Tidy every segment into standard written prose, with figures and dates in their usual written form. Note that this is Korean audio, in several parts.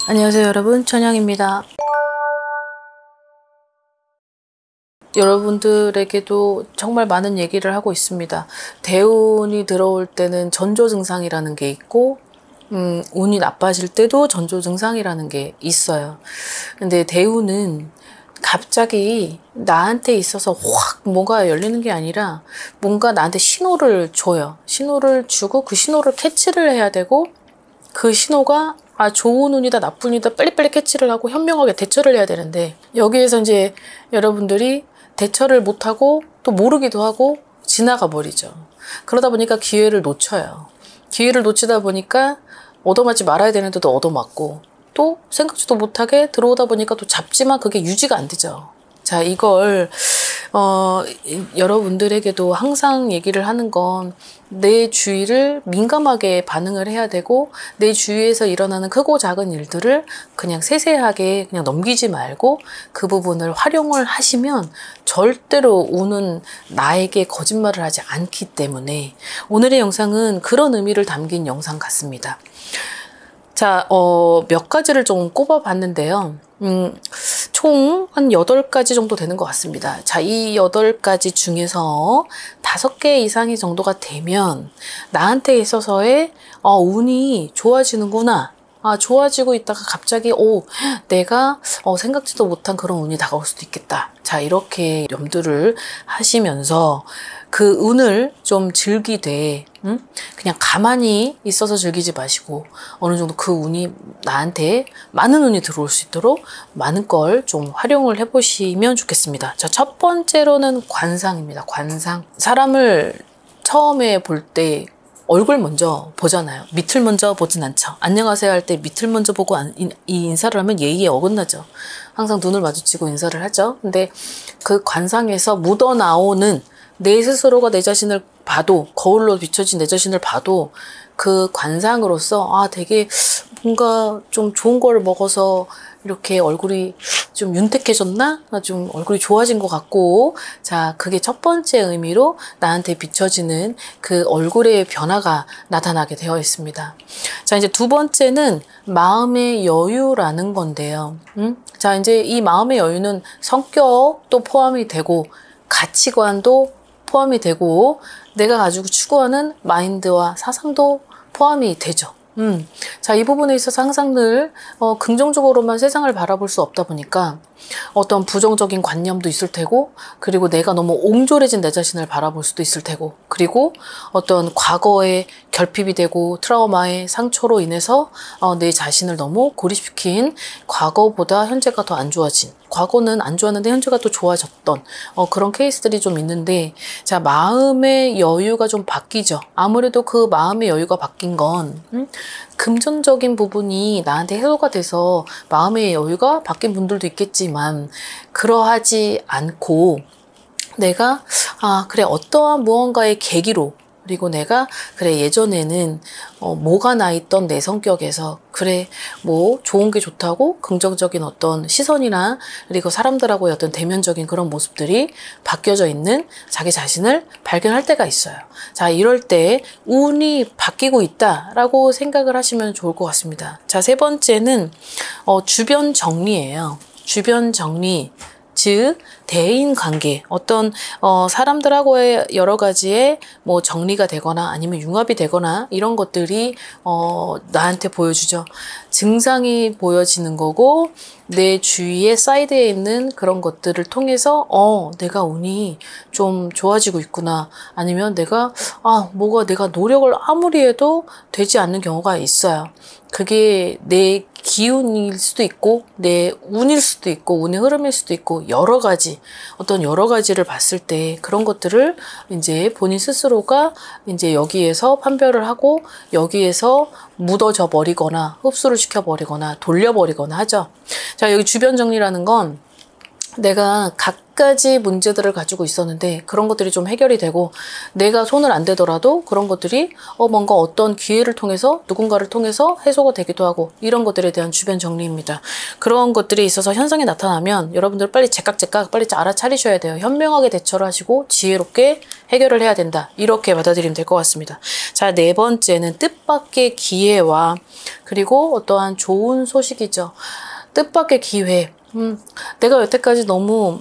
안녕하세요 여러분, 천영입니다. 여러분들에게도 정말 많은 얘기를 하고 있습니다. 대운이 들어올 때는 전조 증상이라는 게 있고 운이 나빠질 때도 전조 증상이라는 게 있어요. 근데 대운은 갑자기 나한테 있어서 확 뭐가 열리는 게 아니라 뭔가 나한테 신호를 줘요. 신호를 주고 그 신호를 캐치를 해야 되고, 그 신호가 좋은 운이다 나쁜 운이다 빨리빨리 캐치를 하고 현명하게 대처를 해야 되는데, 여기에서 이제 여러분들이 대처를 못하고 또 모르기도 하고 지나가 버리죠. 그러다 보니까 기회를 놓쳐요. 기회를 놓치다 보니까 얻어맞지 말아야 되는데도 얻어맞고, 또 생각지도 못하게 들어오다 보니까 또 잡지만 그게 유지가 안 되죠. 자, 이걸 여러분들에게도 항상 얘기를 하는 건, 내 주위를 민감하게 반응을 해야 되고, 내 주위에서 일어나는 크고 작은 일들을 그냥 세세하게 그냥 넘기지 말고 그 부분을 활용을 하시면 절대로 운은 나에게 거짓말을 하지 않기 때문에 오늘의 영상은 그런 의미를 담긴 영상 같습니다. 자, 몇 가지를 좀 꼽아봤는데요. 총 한 8가지 정도 되는 것 같습니다. 자, 이 8가지 중에서 5개 이상이 정도가 되면 나한테 있어서의 운이 좋아지는구나. 좋아지고 있다가 갑자기 내가 생각지도 못한 그런 운이 다가올 수도 있겠다. 자, 이렇게 염두를 하시면서 그 운을 좀 즐기되 그냥 가만히 있어서 즐기지 마시고, 어느 정도 그 운이 나한테 많은 운이 들어올 수 있도록 많은 걸 좀 활용을 해보시면 좋겠습니다. 자, 첫 번째로는 관상입니다. 관상. 사람을 처음에 볼 때 얼굴 먼저 보잖아요. 밑을 먼저 보진 않죠. 안녕하세요 할 때 밑을 먼저 보고 이 인사를 하면 예의에 어긋나죠. 항상 눈을 마주치고 인사를 하죠. 근데 그 관상에서 묻어나오는 내 스스로가 내 자신을 봐도, 거울로 비춰진 내 자신을 봐도 그 관상으로서 되게 뭔가 좀 좋은 걸 먹어서 이렇게 얼굴이 좀 윤택해졌나? 좀 얼굴이 좋아진 것 같고, 자, 그게 첫 번째 의미로 나한테 비춰지는 그 얼굴의 변화가 나타나게 되어 있습니다. 자, 이제 두 번째는 마음의 여유라는 건데요. 자, 이제 이 마음의 여유는 성격도 포함이 되고 가치관도 포함이 되고 내가 가지고 추구하는 마인드와 사상도 포함이 되죠. 자, 이 부분에 있어서 항상 늘 긍정적으로만 세상을 바라볼 수 없다 보니까 어떤 부정적인 관념도 있을 테고, 그리고 내가 너무 옹졸해진 내 자신을 바라볼 수도 있을 테고, 그리고 어떤 과거에 결핍이 되고 트라우마의 상처로 인해서 내 자신을 너무 고립시킨, 과거보다 현재가 더 안 좋아진, 과거는 안 좋았는데 현재가 또 좋아졌던 그런 케이스들이 좀 있는데, 자, 마음의 여유가 좀 바뀌죠. 아무래도 그 마음의 여유가 바뀐 건 금전적인 부분이 나한테 해소가 돼서 마음의 여유가 바뀐 분들도 있겠지만, 그러하지 않고 내가 그래, 어떠한 무언가의 계기로, 그리고 내가 그래, 예전에는 뭐가 나 있던 내 성격에서 그래, 뭐 좋은 게 좋다고 긍정적인 어떤 시선이나, 그리고 사람들하고의 어떤 대면적인 그런 모습들이 바뀌어져 있는 자기 자신을 발견할 때가 있어요. 자, 이럴 때 운이 바뀌고 있다라고 생각을 하시면 좋을 것 같습니다. 자, 세 번째는 주변 정리예요. 주변 정리. 즉, 대인 관계, 어떤 사람들하고의 여러 가지의 뭐 정리가 되거나 아니면 융합이 되거나 이런 것들이 나한테 보여주죠. 증상이 보여지는 거고, 내 주위에 사이드에 있는 그런 것들을 통해서 내가 운이 좀 좋아지고 있구나, 아니면 내가 뭐가 내가 노력을 아무리 해도 되지 않는 경우가 있어요. 그게 내 기운일 수도 있고 내 운일 수도 있고 운의 흐름일 수도 있고, 여러 가지를 봤을 때 그런 것들을 이제 본인 스스로가 이제 여기에서 판별을 하고 여기에서 묻어져 버리거나 흡수를 시켜버리거나 돌려버리거나 하죠. 자, 여기 주변 정리라는 건 내가 가지 문제들을 가지고 있었는데 그런 것들이 좀 해결이 되고 내가 손을 안 대더라도 그런 것들이 뭔가 어떤 기회를 통해서 누군가를 통해서 해소가 되기도 하고 이런 것들에 대한 주변 정리입니다. 그런 것들이 있어서 현상이 나타나면 여러분들 빨리 제깍제깍 빨리 알아차리셔야 돼요. 현명하게 대처를 하시고 지혜롭게 해결을 해야 된다. 이렇게 받아들이면 될 것 같습니다. 자, 네 번째는 뜻밖의 기회와 그리고 어떠한 좋은 소식이죠. 뜻밖의 기회. 내가 여태까지 너무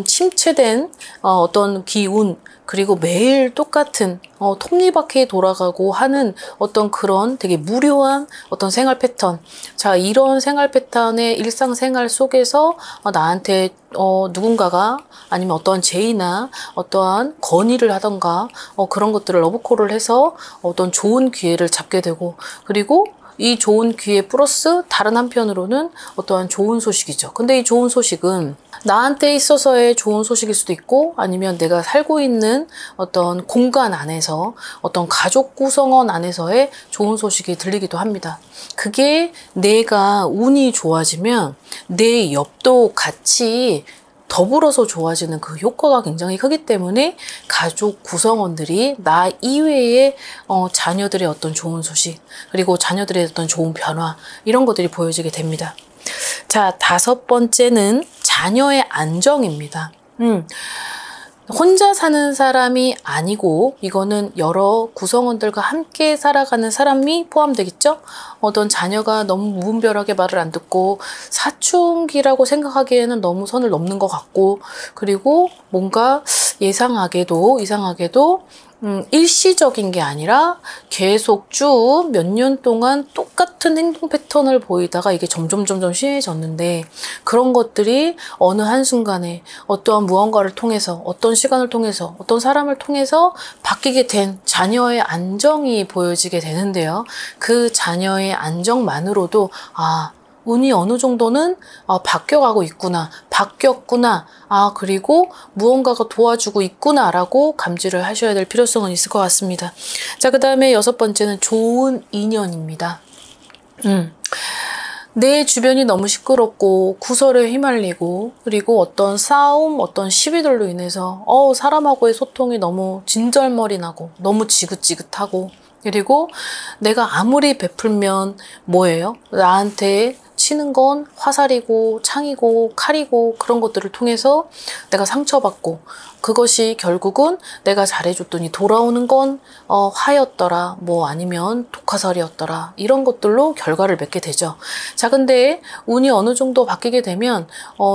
침체된 어떤 기운 그리고 매일 똑같은 톱니바퀴 돌아가고 하는 어떤 그런 되게 무료한 어떤 생활 패턴. 자, 이런 생활 패턴의 일상생활 속에서 나한테 누군가가 아니면 어떠한 제의나 어떠한 건의를 하던가 그런 것들을 러브콜을 해서 어떤 좋은 기회를 잡게 되고 그리고 이 좋은 기회 플러스 다른 한편으로는 어떠한 좋은 소식이죠. 근데 이 좋은 소식은 나한테 있어서의 좋은 소식일 수도 있고 아니면 내가 살고 있는 어떤 공간 안에서 어떤 가족 구성원 안에서의 좋은 소식이 들리기도 합니다. 그게 내가 운이 좋아지면 내 옆도 같이 더불어서 좋아지는 그 효과가 굉장히 크기 때문에 가족 구성원들이 나 이외의 자녀들의 어떤 좋은 소식 그리고 자녀들의 어떤 좋은 변화 이런 것들이 보여지게 됩니다. 자, 다섯 번째는 자녀의 안정입니다. 혼자 사는 사람이 아니고 이거는 여러 구성원들과 함께 살아가는 사람이 포함되겠죠? 어떤 자녀가 너무 무분별하게 말을 안 듣고 사춘기라고 생각하기에는 너무 선을 넘는 것 같고 그리고 뭔가 이상하게도 일시적인 게 아니라 계속 쭉 몇 년 동안 똑같은 행동 패턴을 보이다가 이게 점점 심해졌는데 그런 것들이 어느 한순간에 어떠한 무언가를 통해서 어떤 시간을 통해서 어떤 사람을 통해서 바뀌게 된 자녀의 안정이 보여지게 되는데요. 그 자녀의 안정만으로도 운이 어느 정도는 바뀌어가고 있구나, 바뀌었구나, 그리고 무언가가 도와주고 있구나라고 감지를 하셔야 될 필요성은 있을 것 같습니다. 자, 그 다음에 여섯 번째는 좋은 인연입니다. 내 주변이 너무 시끄럽고 구설에 휘말리고 그리고 어떤 싸움, 어떤 시비들로 인해서 사람하고의 소통이 너무 진절머리 나고 너무 지긋지긋하고 그리고 내가 아무리 베풀면 뭐예요? 나한테 치는 건 화살이고 창이고 칼이고 그런 것들을 통해서 내가 상처받고 그것이 결국은 내가 잘해줬더니 돌아오는 건 화였더라 뭐 아니면 독화살이었더라 이런 것들로 결과를 맺게 되죠. 자, 근데 운이 어느 정도 바뀌게 되면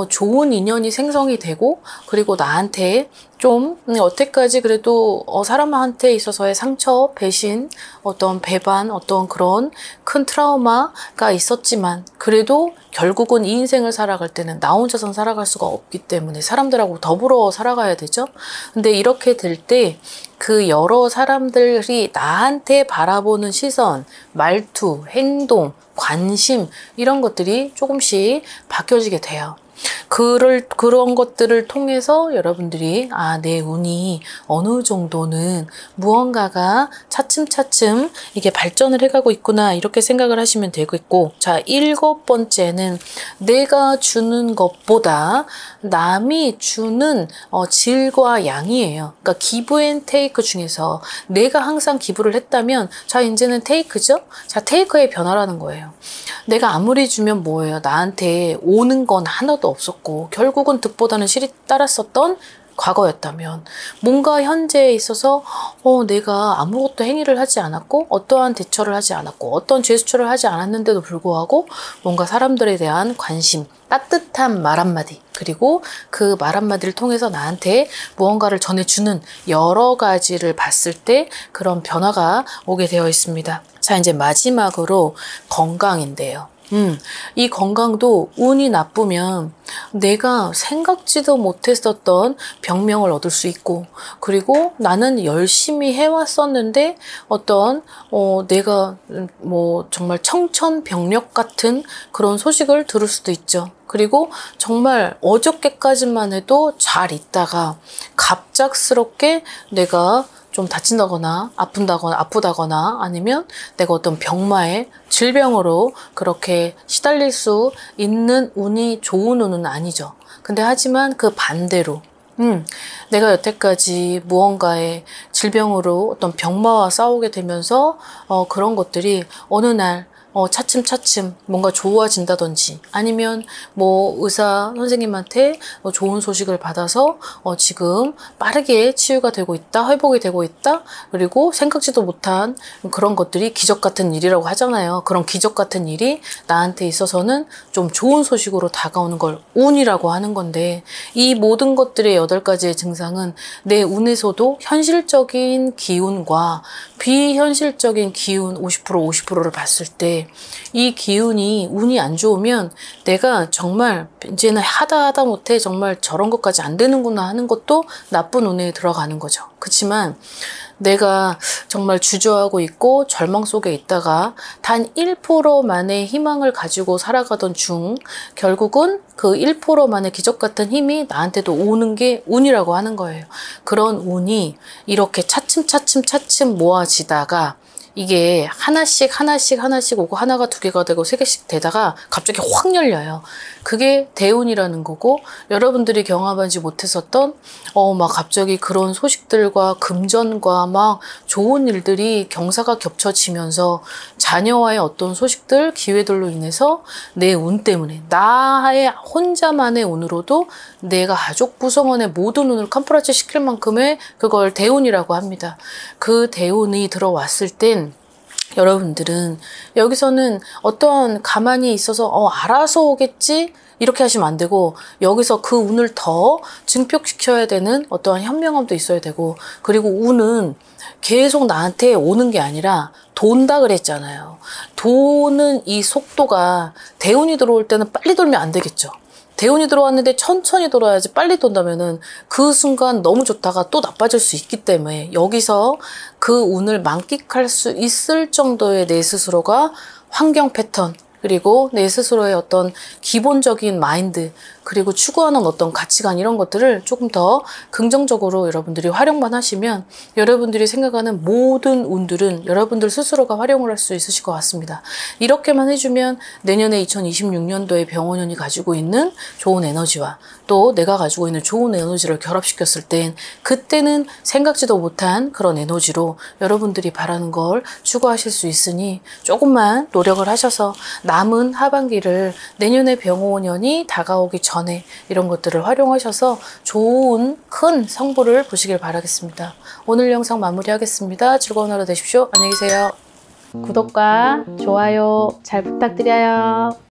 좋은 인연이 생성이 되고 그리고 나한테 좀 여태까지 그래도 사람한테 있어서의 상처, 배신, 어떤 배반, 어떤 그런 큰 트라우마가 있었지만 그래도 결국은 이 인생을 살아갈 때는 나 혼자선 살아갈 수가 없기 때문에 사람들하고 더불어 살아가야 되죠. 근데 이렇게 될 때 그 여러 사람들이 나한테 바라보는 시선, 말투, 행동, 관심 이런 것들이 조금씩 바뀌어지게 돼요. 그런 것들을 통해서 여러분들이 내 운이 어느 정도는 무언가가 차츰차츰 이게 발전을 해가고 있구나 이렇게 생각을 하시면 되겠고 자, 일곱 번째는 내가 주는 것보다 남이 주는 질과 양이에요. 그러니까 기브 앤 테이크 중에서 내가 항상 기부를 했다면 자, 이제는 테이크죠? 자, 테이크의 변화라는 거예요. 내가 아무리 주면 뭐예요? 나한테 오는 건 하나도 없었고 결국은 득보다는 실이 따랐었던 과거였다면 뭔가 현재에 있어서 내가 아무것도 행위를 하지 않았고 어떠한 대처를 하지 않았고 어떤 제스처를 하지 않았는데도 불구하고 뭔가 사람들에 대한 관심, 따뜻한 말 한마디 그리고 그 말 한마디를 통해서 나한테 무언가를 전해주는 여러 가지를 봤을 때 그런 변화가 오게 되어 있습니다. 자, 이제 마지막으로 건강인데요. 이 건강도 운이 나쁘면 내가 생각지도 못했었던 병명을 얻을 수 있고 그리고 나는 열심히 해왔었는데 어떤 내가 뭐 정말 청천벽력 같은 그런 소식을 들을 수도 있죠. 그리고 정말 어저께까지만 해도 잘 있다가 갑작스럽게 내가 좀 다친다거나 아프다거나 아니면 내가 어떤 병마에 질병으로 그렇게 시달릴 수 있는 운이 좋은 운은 아니죠. 근데 하지만 그 반대로 내가 여태까지 무언가의 질병으로 어떤 병마와 싸우게 되면서 그런 것들이 어느 날 차츰차츰 뭔가 좋아진다든지 아니면 뭐 의사 선생님한테 좋은 소식을 받아서 지금 빠르게 치유가 되고 있다, 회복이 되고 있다, 그리고 생각지도 못한 그런 것들이 기적 같은 일이라고 하잖아요. 그런 기적 같은 일이 나한테 있어서는 좀 좋은 소식으로 다가오는 걸 운이라고 하는 건데, 이 모든 것들의 8가지의 증상은 내 운에서도 현실적인 기운과 비현실적인 기운 50% 50%를 봤을 때 이 기운이 운이 안 좋으면 내가 정말 이제는 하다 못해 정말 저런 것까지 안 되는구나 하는 것도 나쁜 운에 들어가는 거죠. 그렇지만 내가 정말 주저하고 있고 절망 속에 있다가 단 1%만의 희망을 가지고 살아가던 중 결국은 그 1%만의 기적 같은 힘이 나한테도 오는 게 운이라고 하는 거예요. 그런 운이 이렇게 차츰 모아지다가 이게 하나씩 오고 하나가 2개가 되고 3개씩 되다가 갑자기 확 열려요. 그게 대운이라는 거고, 여러분들이 경험하지 못했었던 막 갑자기 그런 소식들과 금전과 막 좋은 일들이 경사가 겹쳐지면서 자녀와의 어떤 소식들, 기회들로 인해서 내 운 때문에 나의 혼자만의 운으로도 내가 가족 구성원의 모든 운을 컴프라치 시킬 만큼의 그걸 대운이라고 합니다. 그 대운이 들어왔을 땐 여러분들은 여기서는 어떤 가만히 있어서 알아서 오겠지 이렇게 하시면 안 되고, 여기서 그 운을 더 증폭시켜야 되는 어떠한 현명함도 있어야 되고, 그리고 운은 계속 나한테 오는 게 아니라 돈다 그랬잖아요. 돈은 이 속도가 대운이 들어올 때는 빨리 돌면 안 되겠죠. 대운이 들어왔는데 천천히 돌아야지, 빨리 돈다면은 그 순간 너무 좋다가 또 나빠질 수 있기 때문에 여기서 그 운을 만끽할 수 있을 정도의 내 스스로가 환경 패턴, 그리고 내 스스로의 어떤 기본적인 마인드, 그리고 추구하는 어떤 가치관, 이런 것들을 조금 더 긍정적으로 여러분들이 활용만 하시면 여러분들이 생각하는 모든 운들은 여러분들 스스로가 활용을 할 수 있으실 것 같습니다. 이렇게만 해주면 내년에 2026년도에 병원운이 가지고 있는 좋은 에너지와 또 내가 가지고 있는 좋은 에너지를 결합시켰을 땐 그때는 생각지도 못한 그런 에너지로 여러분들이 바라는 걸 추구하실 수 있으니 조금만 노력을 하셔서 남은 하반기를 내년에 병원운이 다가오기 전에 이런 것들을 활용하셔서 좋은 큰 성부를 보시길 바라겠습니다. 오늘 영상 마무리하겠습니다. 즐거운 하루 되십시오. 안녕히 계세요. 구독과 좋아요 잘 부탁드려요.